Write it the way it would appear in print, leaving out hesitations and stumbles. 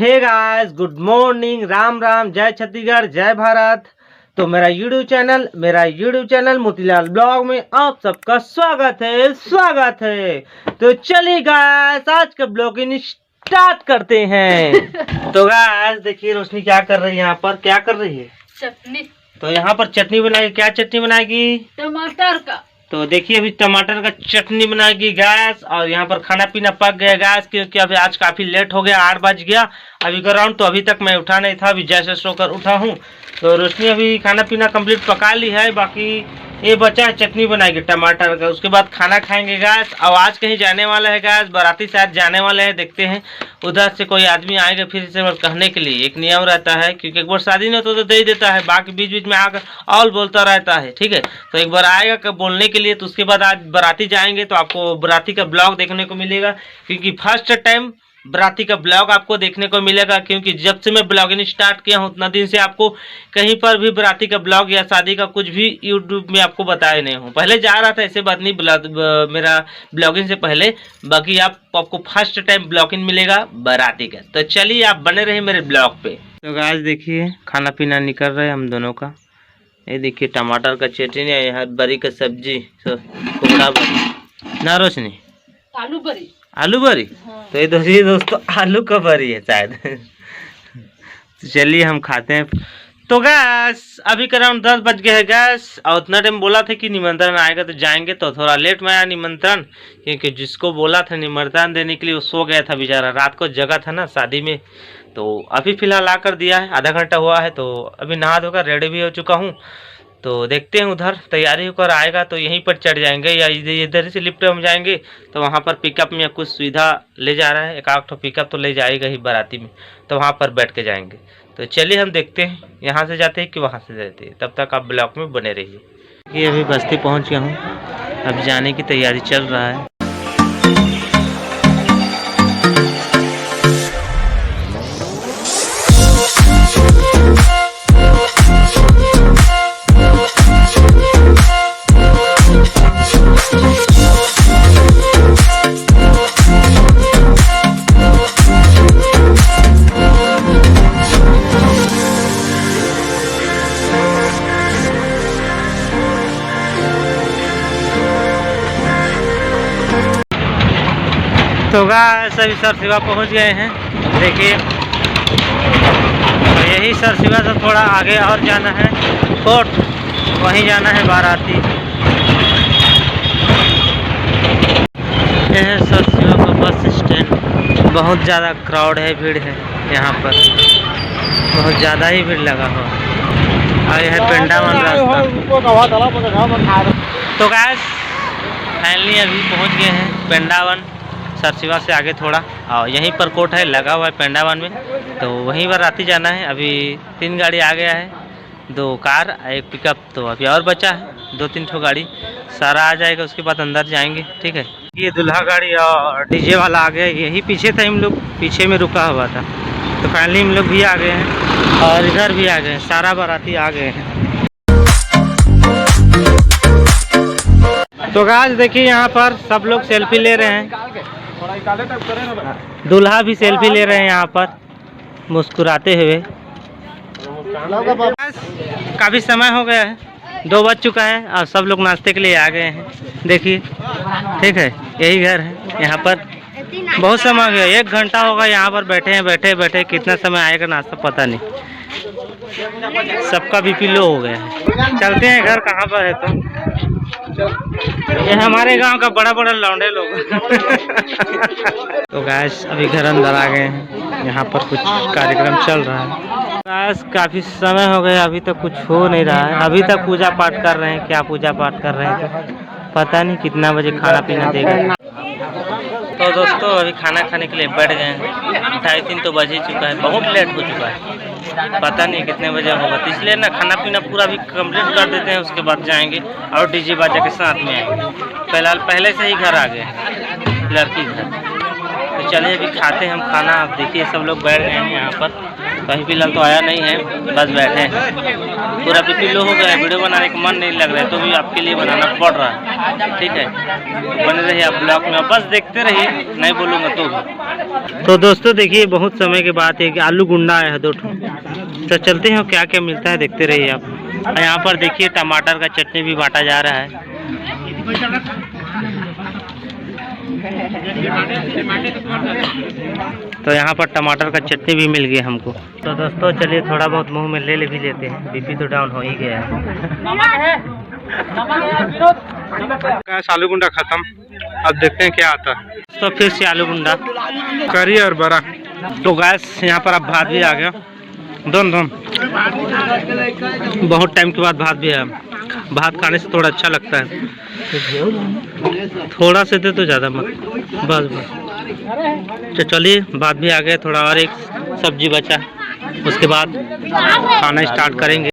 हे guys, good morning, Ram Ram, जय छत्तीसगढ़, जय भारत। तो मेरा यूट्यूब चैनल मोतीलाल ब्लॉग में आप सबका स्वागत है। तो चलिए गाइस, आज का ब्लॉगिंग स्टार्ट करते हैं। तो गाइस देखिए रोशनी क्या कर रही है, यहाँ पर क्या कर रही है? चटनी। तो यहाँ पर चटनी बनाएगी। क्या चटनी बनाएगी? टमाटर का। तो देखिए अभी टमाटर का चटनी बनाएगी गैस। और यहाँ पर खाना पीना पक गया गैस, क्योंकि अभी आज काफी लेट हो गया, 8 बज गया अभी ग्राउंड। तो अभी तक मैं उठा नहीं था, अभी जैसे सोकर उठा हूँ। तो रोशनी अभी खाना पीना कंप्लीट पका ली है, बाकी ये बचा है चटनी बनाएगी टमाटर का। उसके बाद खाना खाएंगे गैस। और आज कहीं जाने वाला है गैस, बाराती शायद जाने वाले हैं, देखते हैं उधर से कोई आदमी आएगा फिर से कहने के लिए। एक नियम रहता है, क्योंकि एक बार शादी नहीं तो दे ही देता है, बाकी बीच बीच में आकर ऑल बोलता रहता है, ठीक है। तो एक बार आएगा कब बोलने के लिए। तो उसके बाद आज बाराती जाएंगे तो आपको बाराती का ब्लॉग देखने को मिलेगा, क्योंकि फर्स्ट टाइम बाराती का ब्लॉग आपको देखने को मिलेगा। क्योंकि जब से मैं ब्लॉगिंग स्टार्ट किया हूँ उतना दिन से आपको कहीं पर भी बाराती का ब्लॉग या शादी का कुछ भी यूट्यूब में आपको बताया नहीं हूँ। पहले जा रहा था, ऐसे बात नहीं, मेरा ब्लॉगिंग से पहले। बाकी आपको फर्स्ट टाइम ब्लॉगिंग मिलेगा बाराती का। तो चलिए आप बने रहे मेरे ब्लॉग पे। तो आज देखिए खाना पीना निकल रहा है हम दोनों का। ये देखिए टमाटर का चटनी है, यहाँ बरी का सब्जी, कोहड़ा बरी ना रोशनी, आलू बरी। हाँ। तो ये दोस्तों आलू का बरी है शायद। तो चलिए हम खाते हैं। तो गैस अभी अराउंड 10 बज गए हैं गैस। और उतना टाइम बोला था कि निमंत्रण आएगा तो जाएंगे, तो थोड़ा लेट में आया निमंत्रण, क्योंकि जिसको बोला था निमंत्रण देने के लिए वो सो गया था बेचारा, रात को जगह था ना शादी में। तो अभी फिलहाल आकर दिया है, आधा घंटा हुआ है। तो अभी नहा धोकर रेडी भी हो चुका हूँ। तो देखते हैं उधर तैयारी होकर आएगा तो यहीं पर चढ़ जाएंगे, या इधर से लिफ्ट में जाएंगे। तो वहाँ पर पिकअप में कुछ सुविधा ले जा रहा है, एक आध पिकअप तो ले जाएगा ही बाराती में, तो वहाँ पर बैठ के जाएंगे। तो चलिए हम देखते हैं यहाँ से जाते हैं कि वहाँ से जाते हैं। तब तक आप ब्लॉक में बने रहिए। ये अभी बस्ती पहुँच गया हूँ, अब जाने की तैयारी चल रहा है। तो गाइस अभी सर शिवा पहुँच गए हैं। देखिए तो यही सर शिवा से थोड़ा आगे और जाना है कोर्ट, वहीं जाना है बाराती। यह है सर शिवा का बस स्टैंड। बहुत ज़्यादा क्राउड है, भीड़ है यहाँ पर, बहुत ज़्यादा ही भीड़ लगा हुआ है। और यह है पेंडावन रास्ता। तो गाइस फाइनली अभी पहुँच गए हैं पेंडावन, सर शिवा से आगे थोड़ा। और यहीं पर कोर्ट है लगा हुआ है पेंडावन में, तो वहीं पर राती जाना है। अभी 3 गाड़ी आ गया है, 2 कार, 1 पिकअप। तो अभी और बचा है 2-3 ठो गाड़ी, सारा आ जाएगा उसके बाद अंदर जाएंगे, ठीक है। ये दूल्हा गाड़ी और डीजे वाला आ गया, यही पीछे था, हम लोग पीछे में रुका हुआ था। तो फाइनली हम लोग भी आ गए हैं और इधर भी आ गए हैं, सारा बाराती आ गए हैं। तो गाइस देखिए यहाँ पर सब लोग सेल्फी ले रहे हैं, दूल्हा भी सेल्फी ले रहे हैं यहाँ पर मुस्कुराते हुए। काफ़ी समय हो गया है, 2 बज चुका है और सब लोग नाश्ते के लिए आ गए हैं। देखिए ठीक है, यही घर है। यहाँ पर बहुत समय हो गया, 1 घंटा होगा यहाँ पर बैठे हैं, बैठे कितना समय आएगा नाश्ता पता नहीं। सबका बीपी लो हो गया है। चलते हैं घर कहाँ पर है। तो ये हमारे गांव का बड़ा लौंडे लोग। तो गैस अभी घर अंदर आ गए हैं, यहाँ पर कुछ कार्यक्रम चल रहा है। गैस काफ़ी समय हो गया, अभी तक कुछ हो नहीं रहा है। अभी तक पूजा पाठ कर रहे हैं, क्या पूजा पाठ कर रहे हैं तो पता नहीं कितना बजे खाना पीना देगा। तो दोस्तों अभी खाना खाने के लिए बैठ गए हैं, 2:30 तो बज ही चुका है, बहुत लेट हो चुका है, पता नहीं कितने बजे होगा। तो इसलिए ना खाना पीना पूरा भी कंप्लीट कर देते हैं, उसके बाद जाएंगे और डीजे बाजा के साथ में आएंगे। फिलहाल पहले से ही घर आ गए हैं, लड़की घर। तो चलिए अभी खाते हैं हम खाना। आप देखिए सब लोग बैठ गए हैं यहाँ पर, कहीं फिलहाल तो आया नहीं है, बस बैठे हैं। पूरा बीपी लो हो गया है, वीडियो बनाने का मन नहीं लग रहा है, तो भी आपके लिए बनाना पड़ रहा है। ठीक है, बने रहिए आप ब्लॉग में, बस देखते रहिए, नहीं बोलूँगा तो भी। तो दोस्तों देखिए, बहुत समय के बाद एक आलू गुंडा आया है 2 ठो। तो चलते हैं, क्या क्या मिलता है देखते रहिए आप। यहाँ पर देखिए टमाटर का चटनी भी बांटा जा रहा है। तो यहाँ पर टमाटर का चटनी भी मिल गया हमको। तो दोस्तों चलिए थोड़ा बहुत मुंह में ले भी लेते हैं, बीपी तो डाउन हो ही गया है। आलू गुंडा खत्म, अब देखते हैं क्या आता है। तो फिर से आलू गुंडा, करी और बड़ा। तो गैस यहाँ पर अब भात भी आ गया, दोन बहुत टाइम के बाद भात भी है। भात खाने से थोड़ा अच्छा लगता है, थोड़ा से दे तो ज़्यादा मत, बस। तो चलिए भात भी आ गया, थोड़ा और एक सब्जी बचा, उसके बाद खाना स्टार्ट करेंगे।